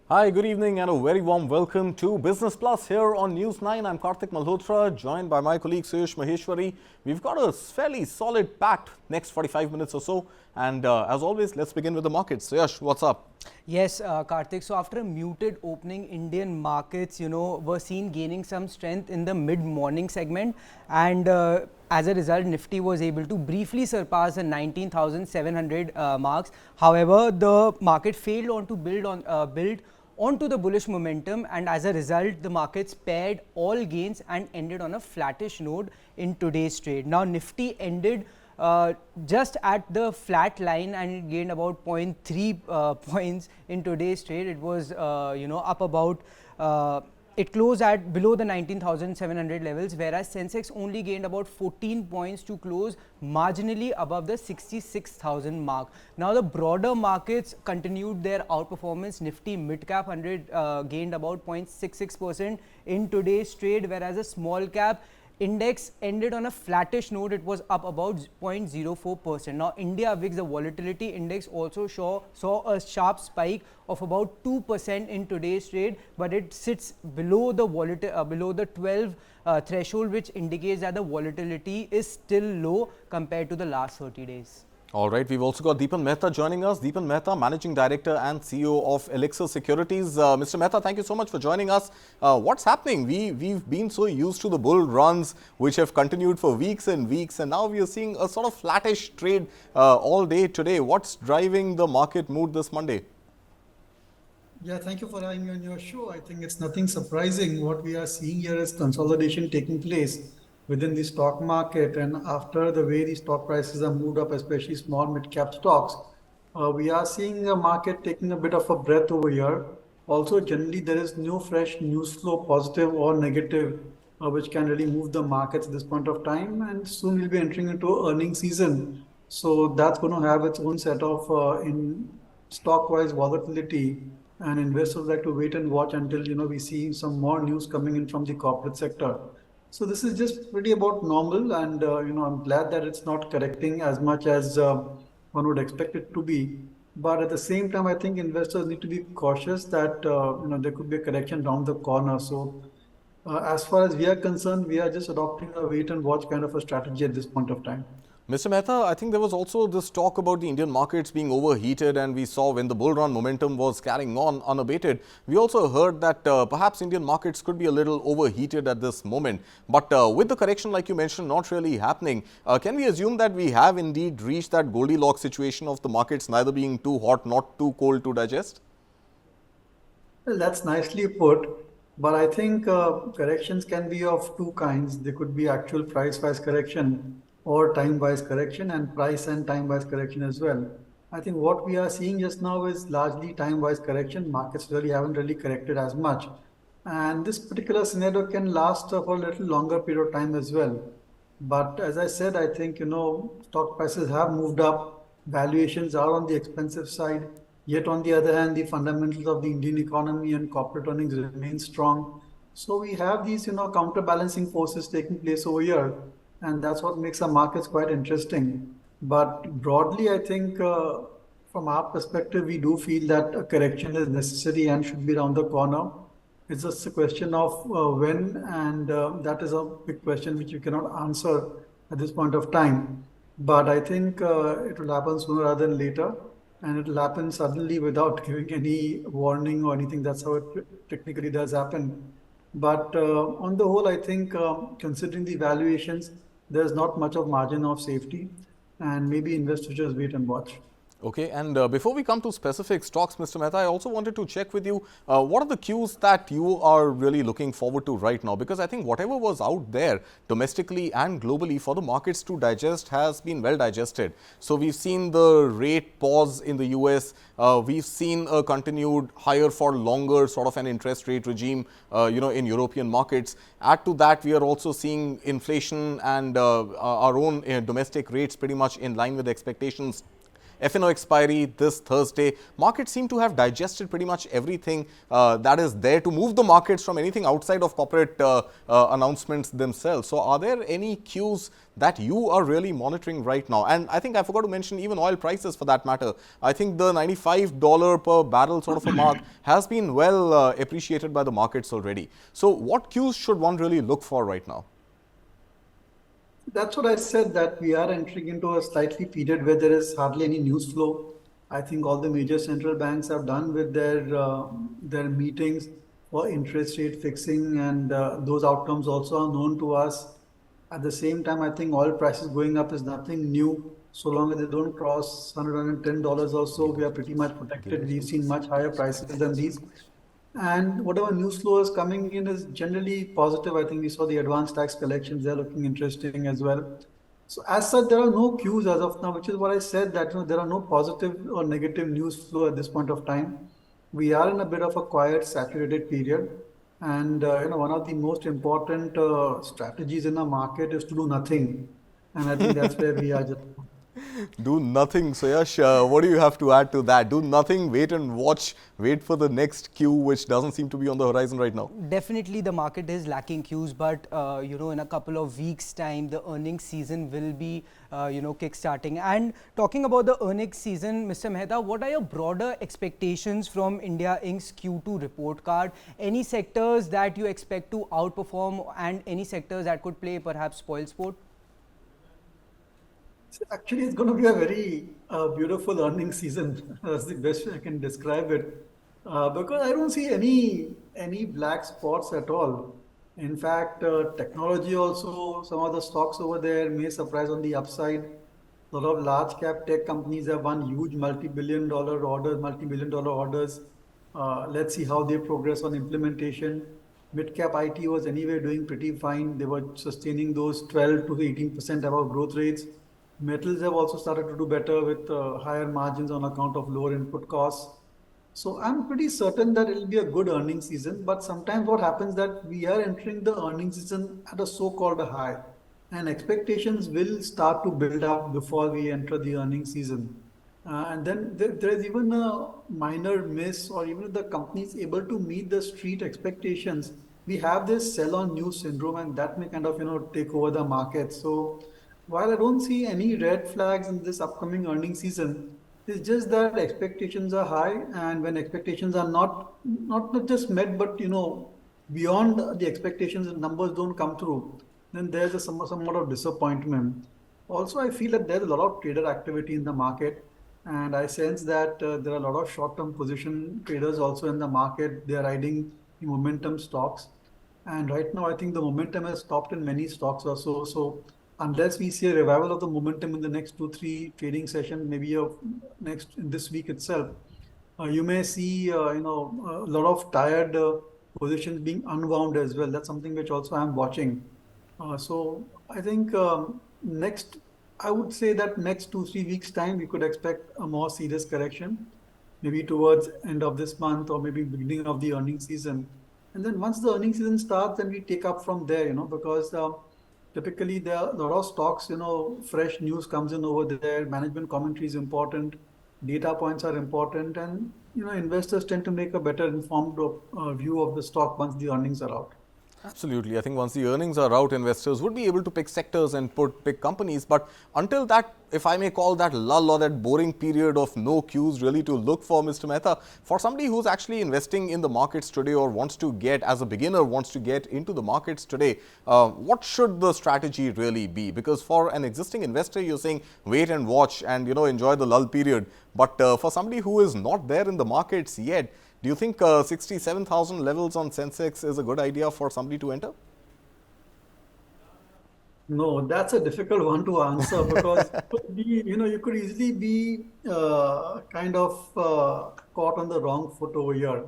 Hi, good evening and a very warm welcome to Business Plus here on News 9. I'm Kartik Malhotra, joined by my colleague Suyash Maheshwari. We've got a fairly solid packed next 45 minutes or so. And as always, let's begin with the markets. Suyash, what's up? Yes, Karthik. So after a muted opening, Indian markets, were seen gaining some strength in the mid-morning segment, and as a result, Nifty was able to briefly surpass the 19,700 marks. However, the market failed on to build onto the bullish momentum, and as a result, the markets paired all gains and ended on a flattish note in today's trade. Now, Nifty ended just at the flat line and it gained about zero point 0.3 points in today's trade. It was up about it closed at below the 19,700 levels, whereas Sensex only gained about 14 points to close marginally above the 66,000 mark. Now the broader markets continued their outperformance. Nifty Midcap 100 gained about 0.66% in today's trade, whereas a small cap index ended on a flattish note. It was up about 0.04%. Now, India VIX, the volatility index, also saw a sharp spike of about 2% in today's trade, but it sits below the 12 threshold, which indicates that the volatility is still low compared to the last 30 days. All right, we've also got Dipan Mehta joining us. Dipan Mehta, Managing Director and CEO of Elixir Securities. Mr. Mehta, thank you so much for joining us. What's happening? We've been so used to the bull runs, which have continued for weeks and weeks, and now we are seeing a sort of flattish trade all day today. What's driving the market mood this Monday? Yeah, thank you for having me on your show. I think it's nothing surprising. What we are seeing here is consolidation taking place within the stock market. And after the way the stock prices are moved up, especially small mid-cap stocks, we are seeing the market taking a bit of a breath over here. Also, generally, there is no fresh news flow, positive or negative, which can really move the markets at this point of time. And soon we'll be entering into earnings season. So that's going to have its own set of in stock-wise volatility, and investors like to wait and watch until we see some more news coming in from the corporate sector. So this is just pretty about normal, and I'm glad that it's not correcting as much as one would expect it to be. But at the same time, I think investors need to be cautious that there could be a correction down the corner. So as far as we are concerned, we are just adopting a wait and watch kind of a strategy at this point of time. Mr. Mehta, I think there was also this talk about the Indian markets being overheated, and we saw when the bull run momentum was carrying on unabated. We also heard that perhaps Indian markets could be a little overheated at this moment. But with the correction, like you mentioned, not really happening, can we assume that we have indeed reached that Goldilocks situation of the markets neither being too hot, not too cold to digest? Well, that's nicely put. But I think corrections can be of two kinds. They could be actual price-wise correction or time-wise correction, and price and time-wise correction as well. I think what we are seeing just now is largely time-wise correction. Markets really haven't really corrected as much. And this particular scenario can last for a little longer period of time as well. But as I said, I think, stock prices have moved up. Valuations are on the expensive side. Yet on the other hand, the fundamentals of the Indian economy and corporate earnings remain strong. So we have these, counterbalancing forces taking place over here, and that's what makes our markets quite interesting. But broadly, I think from our perspective, we do feel that a correction is necessary and should be around the corner. It's just a question of when, and that is a big question which you cannot answer at this point of time. But I think it will happen sooner rather than later, and it will happen suddenly without giving any warning or anything. That's how it technically does happen. But on the whole, I think considering the valuations, there's not much of margin of safety, and maybe investors just wait and watch. Okay, and before we come to specific stocks, Mr. Mehta, I also wanted to check with you, what are the cues that you are really looking forward to right now? Because I think whatever was out there domestically and globally for the markets to digest has been well digested. So we've seen the rate pause in the US, we've seen a continued higher for longer sort of an interest rate regime, in European markets. Add to that, we are also seeing inflation and our own domestic rates pretty much in line with expectations F&O expiry this Thursday. Markets seem to have digested pretty much everything that is there to move the markets from anything outside of corporate announcements themselves. So are there any cues that you are really monitoring right now? And I think I forgot to mention even oil prices for that matter. I think the $95 per barrel sort of a mark has been well appreciated by the markets already. So what cues should one really look for right now? That's what I said, that we are entering into a slightly period where there is hardly any news flow. I think all the major central banks have done with their meetings for interest rate fixing, and those outcomes also are known to us. At the same time, I think oil prices going up is nothing new. So long as they don't cross $110 or so, we are pretty much protected. We've seen much higher prices than these. And whatever news flow is coming in is generally positive. I think we saw the advanced tax collections, they're looking interesting as well. So as such, there are no cues as of now, which is what I said, that there are no positive or negative news flow at this point of time. We are in a bit of a quiet, saturated period. And one of the most important strategies in the market is to do nothing. And I think that's where we are just. Do nothing. Suyash, what do you have to add to that? Do nothing, wait and watch, wait for the next cue, which doesn't seem to be on the horizon right now. Definitely the market is lacking cues, but in a couple of weeks time the earnings season will be kick-starting. And talking about the earnings season, Mr. Mehta, what are your broader expectations from India Inc.'s Q2 report card? Any sectors that you expect to outperform and any sectors that could play perhaps spoil sport? Actually, it's going to be a very beautiful earnings season. That's the best way I can describe it. Because I don't see any black spots at all. In fact, technology also, some of the stocks over there may surprise on the upside. A lot of large cap tech companies have won huge multi-billion dollar orders. Let's see how they progress on implementation. Mid-cap IT was anyway doing pretty fine. They were sustaining those 12 to 18% above growth rates. Metals have also started to do better with higher margins on account of lower input costs. So I'm pretty certain that it'll be a good earnings season. But sometimes what happens that we are entering the earnings season at a so-called high, and expectations will start to build up before we enter the earnings season. And then there's even a minor miss, or even if the company is able to meet the street expectations, we have this sell on news syndrome, and that may kind of take over the market. So while I don't see any red flags in this upcoming earnings season, it's just that expectations are high, and when expectations are not just met, but beyond the expectations and numbers don't come through, then there's somewhat of disappointment. Also, I feel that there's a lot of trader activity in the market, and I sense that there are a lot of short-term position traders also in the market. They are riding the momentum stocks, and right now I think the momentum has stopped in many stocks or so. So unless we see a revival of the momentum in the next 2-3 trading sessions, maybe in this week itself, you may see a lot of tired positions being unwound as well. That's something which also I'm watching. So I think I would say that next 2-3 weeks time we could expect a more serious correction, maybe towards end of this month or maybe beginning of the earnings season. And then once the earnings season starts, then we take up from there, because typically, there are a lot of stocks, fresh news comes in over there, management commentary is important, data points are important, and, investors tend to make a better informed view of the stock once the earnings are out. Absolutely. I think once the earnings are out, investors would be able to pick sectors and pick companies. But until that, if I may call that lull or that boring period of no cues really to look for, Mr. Mehta, for somebody who's actually investing in the markets today or wants to get, as a beginner, wants to get into the markets today, what should the strategy really be? Because for an existing investor, you're saying wait and watch and, enjoy the lull period. But for somebody who is not there in the markets yet, do you think 67,000 levels on Sensex is a good idea for somebody to enter? No, that's a difficult one to answer because you could easily be caught on the wrong foot over here.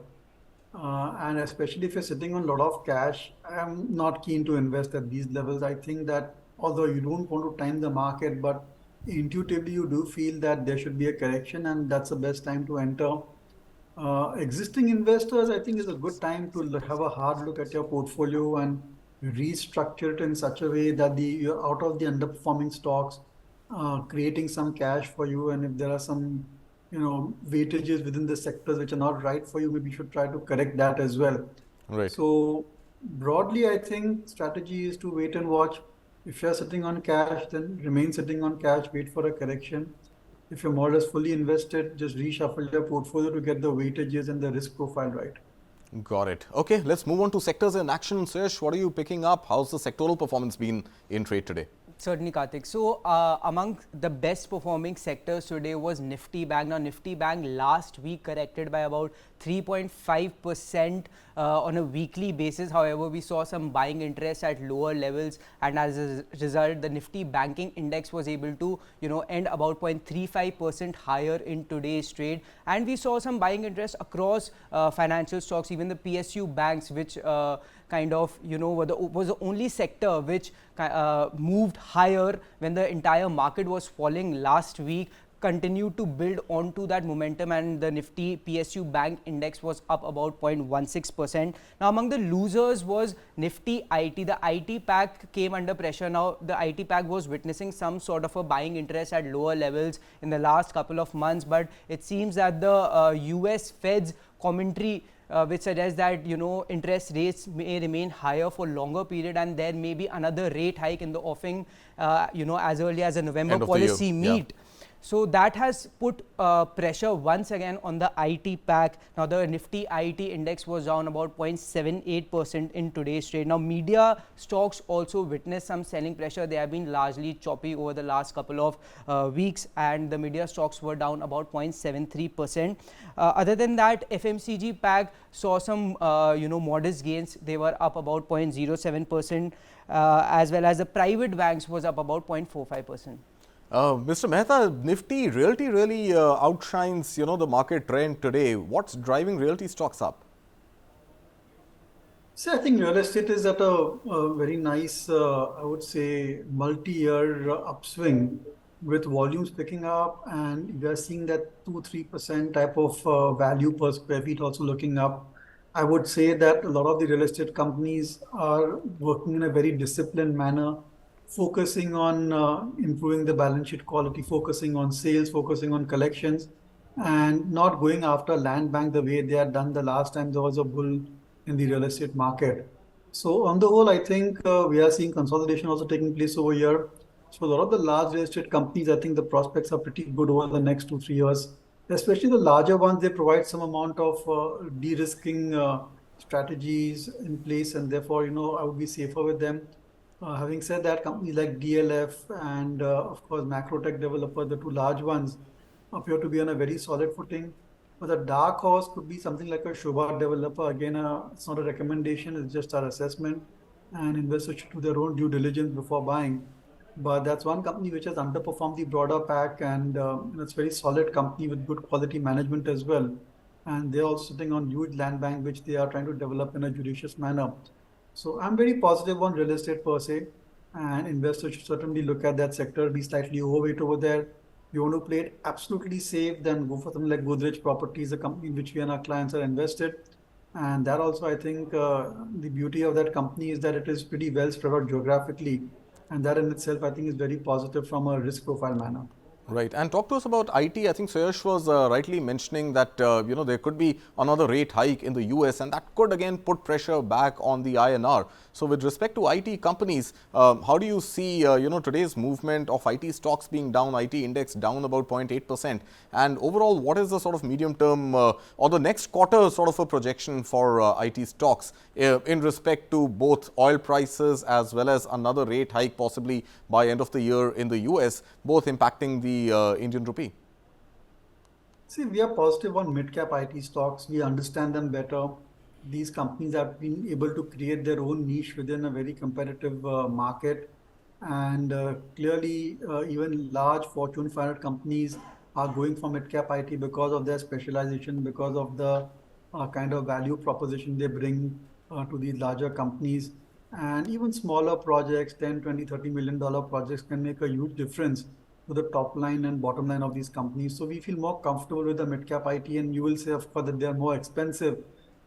And especially if you're sitting on a lot of cash, I'm not keen to invest at these levels. I think that although you don't want to time the market, but intuitively you do feel that there should be a correction, and that's the best time to enter. Existing investors, I think, is a good time to have a hard look at your portfolio and restructure it in such a way that you're out of the underperforming stocks. creating some cash for you, and if there are some, weightages within the sectors which are not right for you, maybe you should try to correct that as well. Right. So broadly, I think strategy is to wait and watch. If you're sitting on cash, then remain sitting on cash, wait for a correction. If you're more or less fully invested, just reshuffle your portfolio to get the weightages and the risk profile right. Got it. Okay, let's move on to sectors in action. Suyash, what are you picking up? How's the sectoral performance been in trade today? Certainly, Kartik. So, among the best performing sectors today was Nifty Bank. Now, Nifty Bank last week corrected by about 3.5% on a weekly basis. However, we saw some buying interest at lower levels, and as a result, the Nifty Banking Index was able to, end about 0.35% higher in today's trade. And we saw some buying interest across financial stocks, even the PSU banks, which kind of, was the only sector which moved higher when the entire market was falling last week, continued to build onto that momentum, and the Nifty PSU Bank Index was up about 0.16%. Now, among the losers was Nifty IT. The IT pack came under pressure. Now, the IT pack was witnessing some sort of a buying interest at lower levels in the last couple of months, but it seems that the US Fed's commentary which suggests that interest rates may remain higher for longer period, and there may be another rate hike in the offing as early as a November policy meet. Yeah. So that has put pressure once again on the IT pack. Now the Nifty IT index was down about 0.78% in today's trade. Now media stocks also witnessed some selling pressure. They have been largely choppy over the last couple of weeks, and the media stocks were down about 0.73%. Other than that, FMCG pack saw some modest gains. They were up about 0.07%, as well as the private banks was up about 0.45%. Mr. Mehta, Nifty Realty really outshines, the market trend today. What's driving realty stocks up? See, I think real estate is at a very nice, I would say, multi-year upswing with volumes picking up, and we are seeing that 2-3% type of value per square feet also looking up. I would say that a lot of the real estate companies are working in a very disciplined manner, focusing on improving the balance sheet quality, focusing on sales, focusing on collections, and not going after land bank the way they had done the last time there was a bull in the real estate market. So on the whole, I think we are seeing consolidation also taking place over here. So a lot of the large real estate companies, I think the prospects are pretty good over the next 2-3 years. Especially the larger ones, they provide some amount of de-risking strategies in place, and therefore, I would be safer with them. Having said that, companies like DLF and of course Macrotech developer, the two large ones, appear to be on a very solid footing. But the dark horse could be something like a Shobha developer. Again, it's not a recommendation, it's just our assessment, and investors should do their own due diligence before buying. But that's one company which has underperformed the broader pack, and it's a very solid company with good quality management as well. And they're also sitting on huge land bank, which they are trying to develop in a judicious manner. So I'm very positive on real estate per se, and investors should certainly look at that sector, be slightly overweight over there. You want to play it absolutely safe, then go for something like Godrej Properties, a company in which we and our clients are invested. And that also, I think, the beauty of that company is that it is pretty well spread out geographically. And that in itself, I think, is very positive from a risk profile manner. Right. And talk to us about IT. I think Suyash was rightly mentioning that, there could be another rate hike in the US, and that could again put pressure back on the INR. So with respect to IT companies, how do you see, today's movement of IT stocks being down, IT index down about 0.8%? And overall, what is the sort of medium term or the next quarter sort of a projection for IT stocks in respect to both oil prices as well as another rate hike possibly by end of the year in the US, both impacting the Indian rupee? See, we are positive on mid-cap IT stocks. We understand them better. These companies have been able to create their own niche within a very competitive market. And clearly, even large Fortune 500 companies are going for mid-cap IT because of their specialization, because of the kind of value proposition they bring to these larger companies. And even smaller projects, 10, 20, $30 million projects can make a huge difference to the top line and bottom line of these companies. So we feel more comfortable with the mid-cap IT, and you will say, of course, that they are more expensive.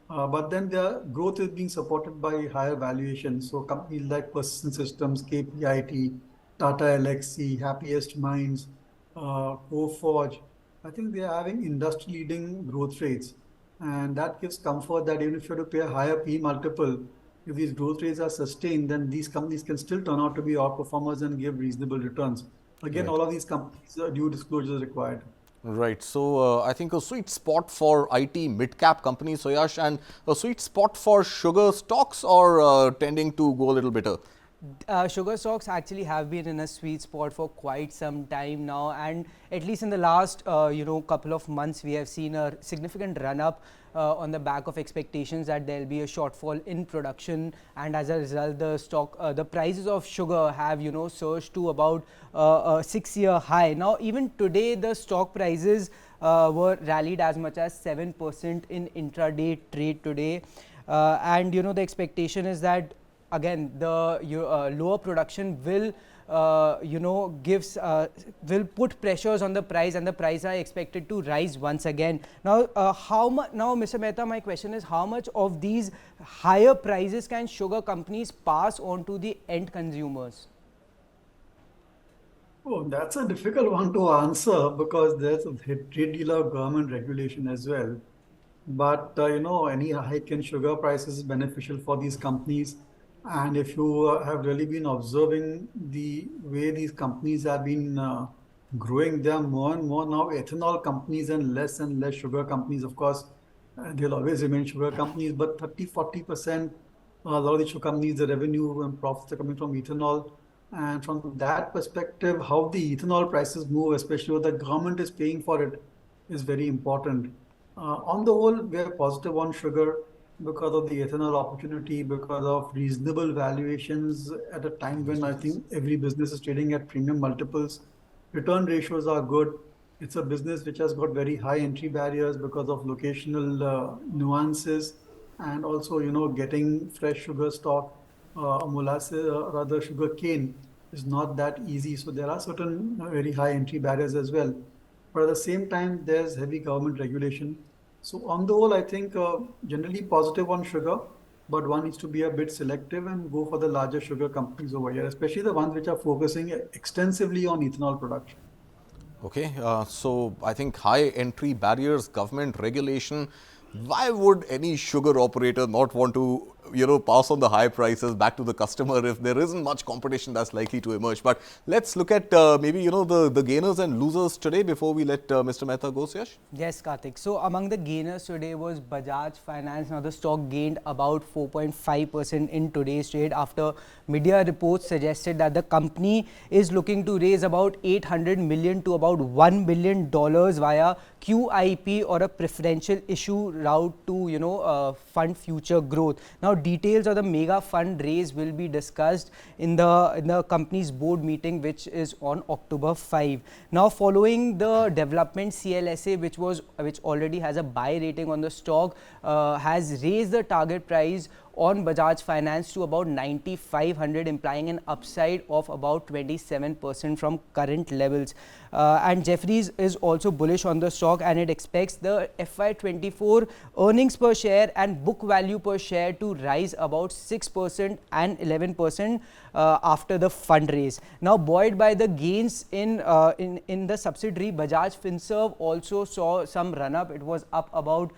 But then their growth is being supported by higher valuations. So companies like Persistent Systems, KPIT, Tata Elixir, Happiest Minds, Coforge, I think they are having industry-leading growth rates. And that gives comfort that even if you have to pay a higher P multiple, if these growth rates are sustained, then these companies can still turn out to be outperformers and give reasonable returns. Again, Right. all of these companies, due disclosure is required. Right. So I think a sweet spot for IT mid-cap companies, Suyash, and a sweet spot for sugar stocks, or tending to go a little better. Sugar stocks actually have been in a sweet spot for quite some time now, and at least in the last couple of months we have seen a significant run up on the back of expectations that there will be a shortfall in production, and as a result the prices of sugar have surged to about a 6-year high. Now even today the stock prices were rallied as much as 7% in intraday trade today, and the expectation is that again the lower production will will put pressures on the price, and the price are expected to rise once again. Now now Mr. Mehta, my question is, how much of these higher prices can sugar companies pass on to the end consumers? Oh, that's a difficult one to answer because there's a great deal of government regulation as well. But any hike in sugar prices is beneficial for these companies. And if you have really been observing the way these companies have been growing, there are more and more now ethanol companies and less sugar companies. Of course, they'll always remain sugar companies, but 30-40%, a lot of these sugar companies, the revenue and profits are coming from ethanol. And from that perspective, how the ethanol prices move, especially what the government is paying for it, is very important. On the whole, we are positive on sugar because of the ethanol opportunity, because of reasonable valuations at a time when I think every business is trading at premium multiples. Return ratios are good. It's a business which has got very high entry barriers because of locational nuances, and also, getting fresh sugar stock, molasses, rather sugar cane is not that easy. So there are certain very high entry barriers as well. But at the same time, there's heavy government regulation. So on the whole, I think generally positive on sugar, but one needs to be a bit selective and go for the larger sugar companies over here, especially the ones which are focusing extensively on ethanol production. Okay, so I think high entry barriers, government regulation. Why would any sugar operator not want to, pass on the high prices back to the customer if there isn't much competition that's likely to emerge? But let's look at maybe, the gainers and losers today before we let Mr. Mehta go, Suyash. Yes, Kartik. So among the gainers today was Bajaj Finance. Now the stock gained about 4.5% in today's trade after media reports suggested that the company is looking to raise about 800 million to about $1 billion via QIP or a preferential issue route to fund future growth. Now details of the mega fund raise will be discussed in the company's board meeting, which is on October 5. Now following the development, CLSA, which already has a buy rating on the stock, has raised the target price on Bajaj Finance to about 9,500, implying an upside of about 27% from current levels. And Jefferies is also bullish on the stock, and it expects the FY24 earnings per share and book value per share to rise about 6% and 11% after the fundraise. Now, buoyed by the gains in the subsidiary, Bajaj Finserv also saw some run up. It was up about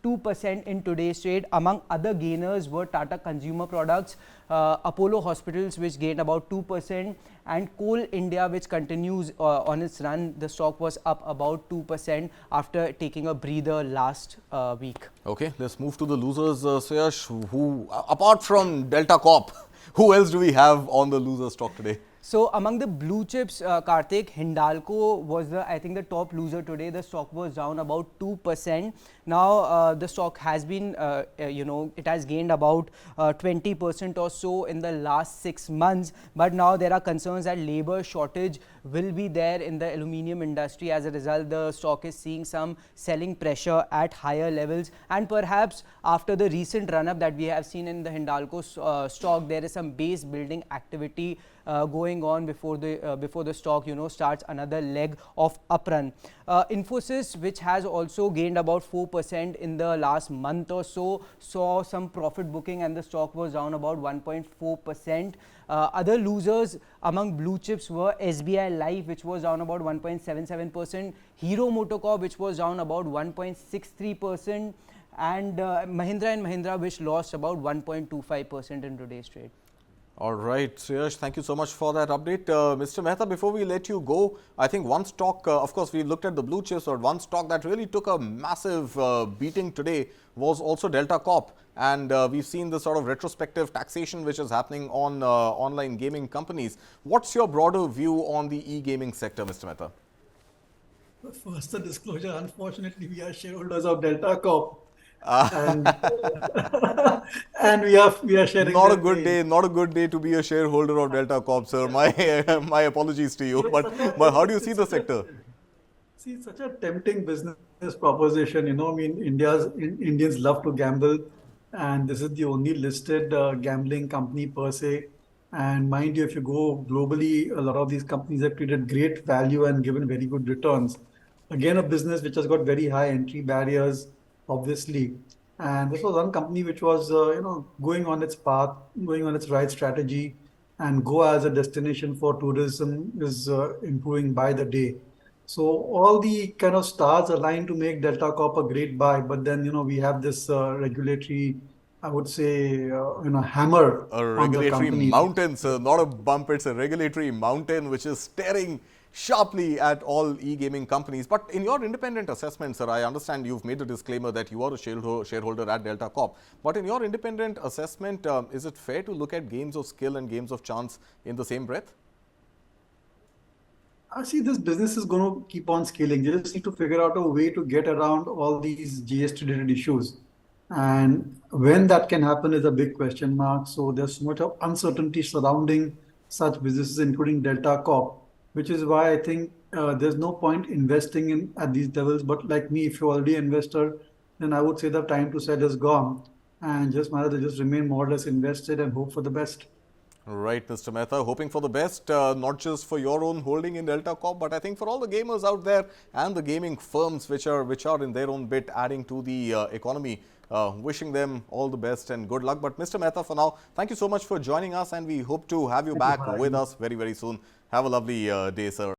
2% in today's trade. Among other gainers were Tata Consumer Products, Apollo Hospitals, which gained about 2%, and Coal India, which continues on its run. The stock was up about 2% after taking a breather last week. Okay, let's move to the losers, Suyash, who, apart from Delta Corp, who else do we have on the loser stock today? So among the blue chips, Kartik, Hindalco was I think the top loser today. The stock was down about 2%. Now the stock has been, it has gained about 20% or so in the last 6 months. But now there are concerns that labor shortage will be there in the aluminium industry. As a result, the stock is seeing some selling pressure at higher levels. And perhaps after the recent run-up that we have seen in the Hindalco stock, there is some base building activity going on before the stock starts another leg of up run. Infosys, which has also gained about 4% 0.4% in the last month or so, saw some profit booking, and the stock was down about 1.4%. Other losers among blue chips were SBI Life, which was down about 1.77%, Hero MotoCorp, which was down about 1.63%, and Mahindra & Mahindra, which lost about 1.25% in today's trade. All right, Suyash, thank you so much for that update. Mr. Mehta, before we let you go, I think one stock, of course, we've looked at the blue chips, but one stock that really took a massive beating today was also Delta Corp. And we've seen the sort of retrospective taxation which is happening on online gaming companies. What's your broader view on the e-gaming sector, Mr. Mehta? First, the disclosure, unfortunately, we are shareholders of Delta Corp. And, and we are sharing Not a their good pain. day, not a good day to be a shareholder of Delta Corp, sir. My apologies to you. But how do you see the sector? See, it's such a tempting business proposition. I mean, Indians love to gamble, and this is the only listed gambling company per se. And mind you, if you go globally, a lot of these companies have created great value and given very good returns. Again, a business which has got very high entry barriers, obviously. And this was one company which was, going on its path, going on its right strategy, and Goa as a destination for tourism is improving by the day. So all the kind of stars align to make Delta Corp a great buy, but then we have this regulatory, I would say, hammer A on the regulatory company. mountain, sir, not a bump. It's a regulatory mountain which is staring sharply at all e-gaming companies. But in your independent assessment, sir, I understand you've made a disclaimer that you are a shareholder at Delta Corp. But in your independent assessment, is it fair to look at games of skill and games of chance in the same breath? I see this business is going to keep on scaling. They just need to figure out a way to get around all these GST-related issues. And when that can happen is a big question mark. So there's so much of uncertainty surrounding such businesses, including Delta Corp, which is why I think there's no point investing in at these levels. But like me, if you're already an investor, then I would say the time to sell is gone. And just matter to just remain more or less invested and hope for the best. Right, Mr. Mehta, hoping for the best, not just for your own holding in Delta Corp, but I think for all the gamers out there and the gaming firms which are in their own bit adding to the economy. Wishing them all the best and good luck. But Mr. Mehta, for now, thank you so much for joining us, and we hope to have you Thank you back for having with me. us very, very soon. Have a lovely day, sir.